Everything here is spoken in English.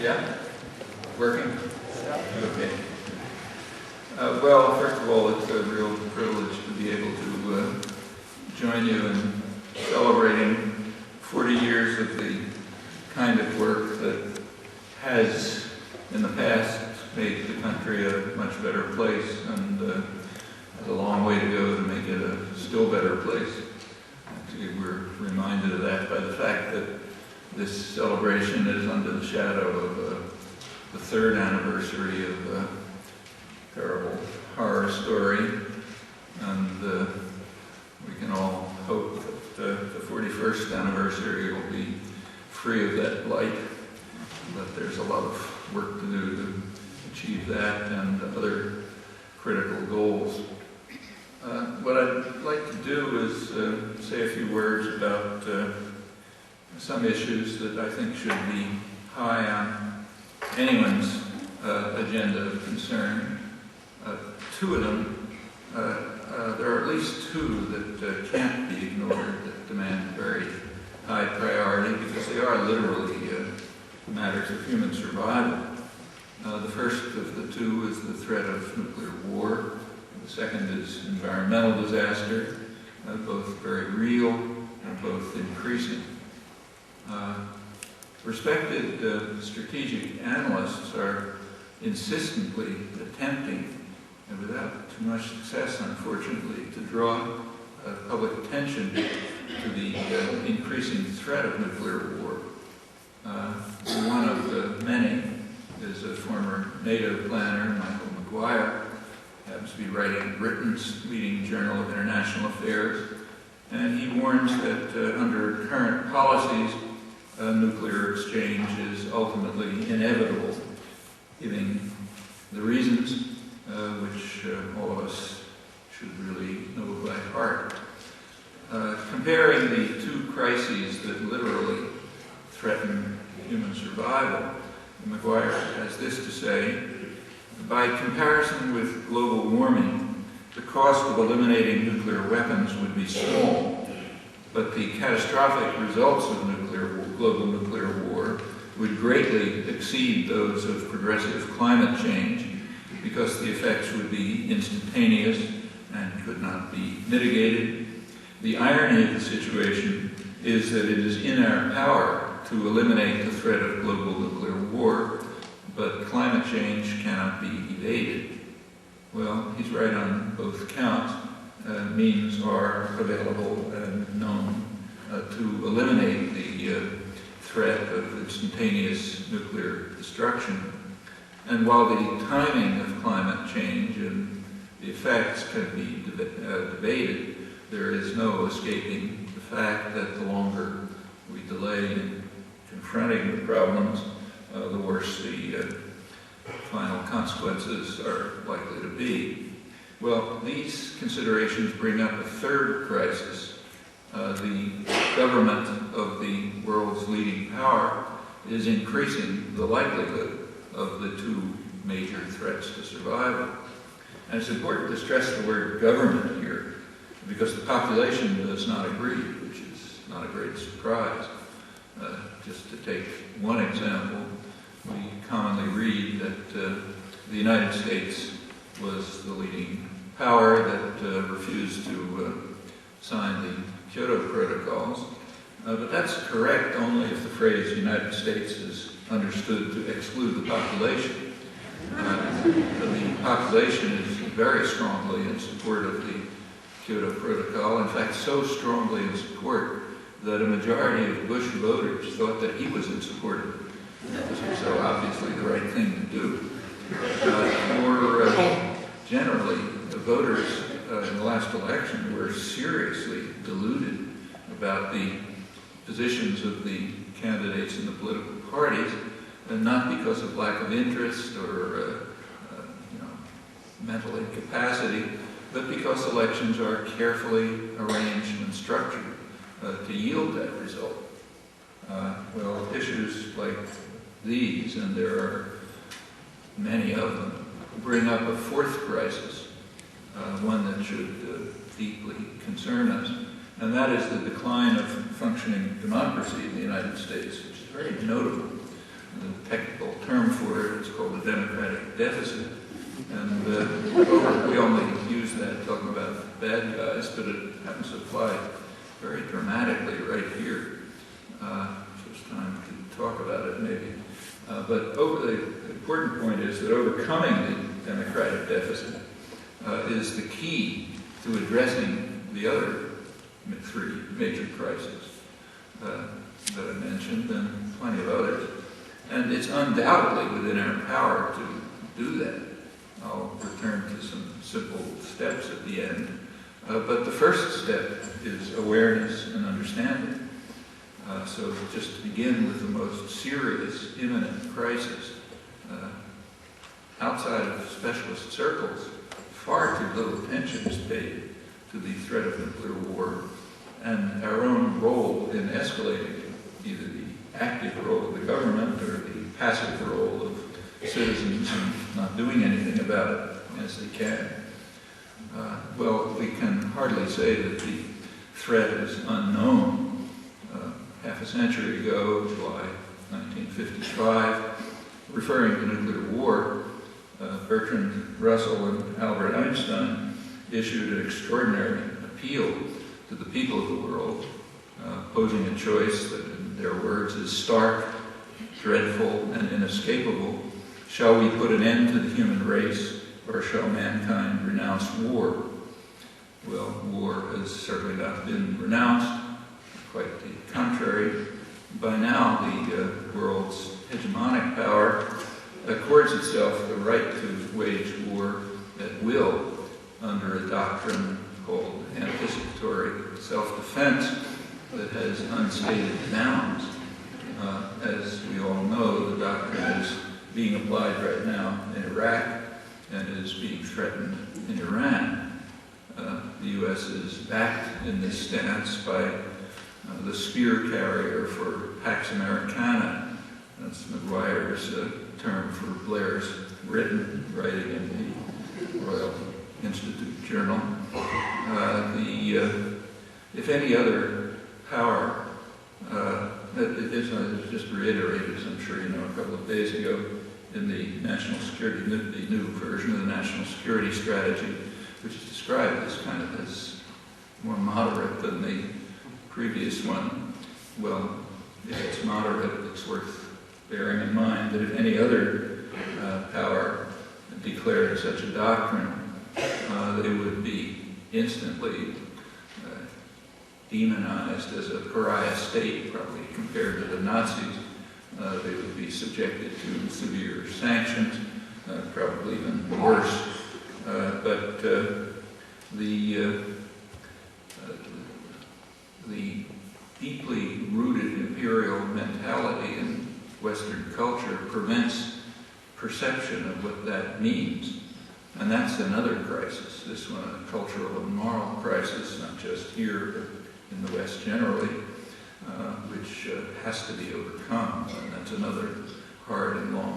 Yeah? Working? Okay. Well, first of all, it's a real privilege to be able to join you in celebrating 40 years of the kind of work that has, in the past, made the country a much better place, and has a long way to go to make it a still better place. Actually, we're reminded of that by the fact that this celebration is under the shadow of the third anniversary of a terrible horror story, and we can all hope that the 41st anniversary will be free of that blight, but there's a lot of work to do to achieve that and other critical goals. What I'd like to do is say a few words about some issues that I think should be high on anyone's agenda of concern. Two of them, there are at least two that can't be ignored, that demand very high priority because they are literally matters of human survival. The first of the two is the threat of nuclear war. The second is environmental disaster, both very real and both increasing. Respected strategic analysts are insistently attempting, and without too much success, unfortunately, to draw public attention to the increasing threat of nuclear war. One of the many is a former NATO planner, Michael McGuire, happens to be writing Britain's leading journal of international affairs, and he warns that under current policies, nuclear exchange is ultimately inevitable, giving the reasons which all of us should really know by heart. Comparing the two crises that literally threaten human survival, McGuire has this to say: by comparison with global warming, the cost of eliminating nuclear weapons would be small, but the catastrophic results of global nuclear war would greatly exceed those of progressive climate change because the effects would be instantaneous and could not be mitigated. The irony of the situation is that it is in our power to eliminate the threat of global nuclear war, but climate change cannot be evaded. Well, he's right on both counts. Means are available and known to eliminate the threat of instantaneous nuclear destruction. And while the timing of climate change and the effects can be debated, there is no escaping the fact that the longer we delay in confronting the problems, the worse the final consequences are likely to be. Well, these considerations bring up a third crisis. The government of the world's leading power is increasing the likelihood of the two major threats to survival. And it's important to stress the word government here because the population does not agree, which is not a great surprise. Just to take one example, we commonly read that the United States was the leading power that refused to sign the Kyoto Protocols. But that's correct only if the phrase United States is understood to exclude the population. The population is very strongly in support of the Kyoto Protocol, in fact so strongly in support that a majority of Bush voters thought that he was in support of it. This was so obviously the right thing to do. More generally, the voters in the last election were seriously deluded about the positions of the candidates in the political parties, and not because of lack of interest or mental incapacity, but because elections are carefully arranged and structured to yield that result. Well, issues like these, and there are many of them, bring up a fourth crisis, one that should deeply concern us, and that is the decline of functioning democracy in the United States, which is very notable. The technical term for it. It's called the democratic deficit. And we only use that talking about bad guys, but it happens to apply very dramatically right here. Just time to talk about it, maybe. But the important point is that overcoming the democratic deficit is the key to addressing the other three major crises that I mentioned, and plenty of others. And it's undoubtedly within our power to do that. I'll return to some simple steps at the end. But the first step is awareness and understanding. So just to begin with the most serious, imminent crisis, outside of specialist circles, far too little attention is paid to the threat of nuclear war and our own role in escalating it, either the active role of the government or the passive role of citizens in not doing anything about it as they can. Well, we can hardly say that the threat is unknown. Half a century ago, July 1955, referring to nuclear war, Bertrand Russell and Albert Einstein issued an extraordinary appeal to the people of the world, posing a choice that, in their words, is stark, dreadful, and inescapable. Shall we put an end to the human race, or shall mankind renounce war? Well, war has certainly not been renounced, quite the contrary. By now, the world's hegemonic power accords itself the right to wage war at will under a doctrine called anticipatory self-defense that has unstated bounds. As we all know, the doctrine is being applied right now in Iraq and is being threatened in Iran. The U.S. is backed in this stance by the spear carrier for Pax Americana. That's McGuire's term for Blair's written writing in the Royal Institute Journal. If any other power, it was just reiterated, as I'm sure you know, a couple of days ago in the national security, the new version of the national security strategy, which is described as kind of as more moderate than the previous one. Well, if it's moderate, it's worth bearing in mind that if any other power declared such a doctrine, they would be instantly demonized as a pariah state, probably compared to the Nazis. They would be subjected to severe sanctions, probably even worse. But the deeply rooted imperial mentality in Western culture prevents perception of what that means. And that's another crisis, this one a cultural and moral crisis, not just here, but in the West generally, which has to be overcome. And that's another hard and long